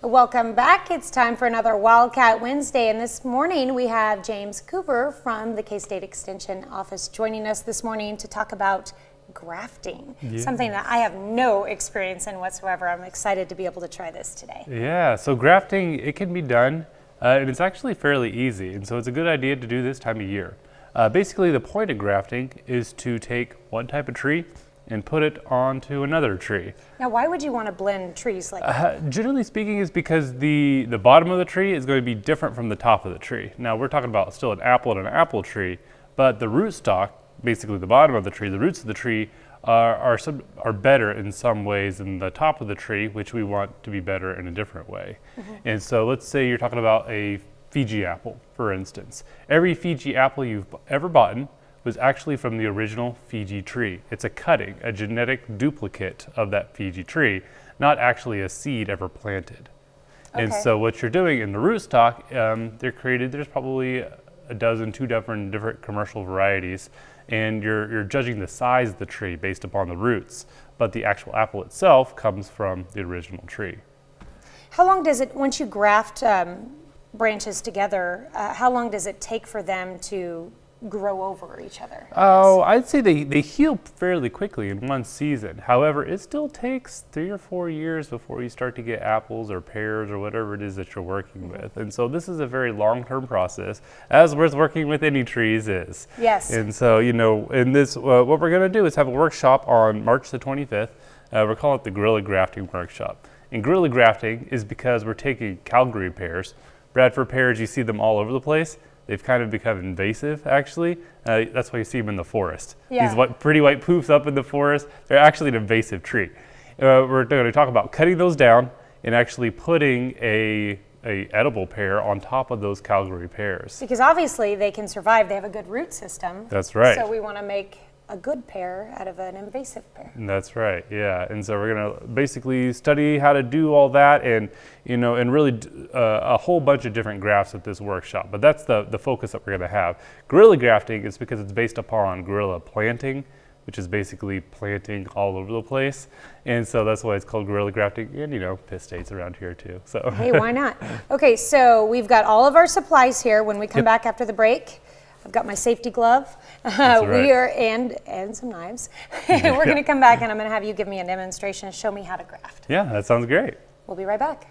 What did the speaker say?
Welcome back. It's time for another Wildcat Wednesday, and this morning we have James Cooper from the K-State Extension Office joining us this morning to talk about grafting, something that I have no experience in whatsoever. I'm excited to be able to try this today. Yeah, so grafting, it can be done, and it's actually fairly easy, and so it's a good idea to do this time of year. Basically, the point of grafting is to take one type of tree and put it onto another tree. Now, why would you want to blend trees like that? Generally speaking, is because the bottom of the tree is going to be different from the top of the tree. Now, we're talking about still an apple and an apple tree, but the rootstock, basically the bottom of the tree, the roots of the tree are better in some ways than the top of the tree, which we want to be better in a different way. And so let's say you're talking about a Fiji apple, for instance. Every Fiji apple you've ever bought was actually from the original Fiji tree. It's a cutting, a genetic duplicate of that Fiji tree, not actually a seed ever planted. Okay. And so what you're doing in the rootstock, there's probably a dozen, two different commercial varieties, and you're judging the size of the tree based upon the roots, but the actual apple itself comes from the original tree. How long does it, once you graft branches together, how long does it take for them to grow over each other? I'd say they heal fairly quickly in one season. However, it still takes 3 or 4 years before you start to get apples or pears or whatever it is that you're working with. And so this is a very long-term process, as with working with any trees is. Yes. And so, in this, what we're going to do is have a workshop on March the 25th. We're calling it the Guerrilla Grafting Workshop. And guerrilla grafting is because we're taking Calgary pears. Bradford pears, you see them all over the place. They've kind of become invasive, actually. That's why you see them in the forest. Yeah. These pretty white poofs up in the forest, they're actually an invasive tree. We're going to talk about cutting those down and actually putting a edible pear on top of those Calgary pears. Because obviously they can survive. They have a good root system. That's right. So we want to make a good pear out of an invasive pear. That's right, yeah. And so we're going to basically study how to do all that and really a whole bunch of different grafts at this workshop. But that's the focus that we're going to have. Guerrilla grafting is because it's based upon guerrilla planting, which is basically planting all over the place. And so that's why it's called guerrilla grafting. And Pitt State's around here too. So hey, why not? Okay, so we've got all of our supplies here. When we come back after the break, I've got my safety glove. Right. And some knives. We're going to come back and I'm going to have you give me a demonstration and show me how to graft. Yeah, that sounds great. We'll be right back.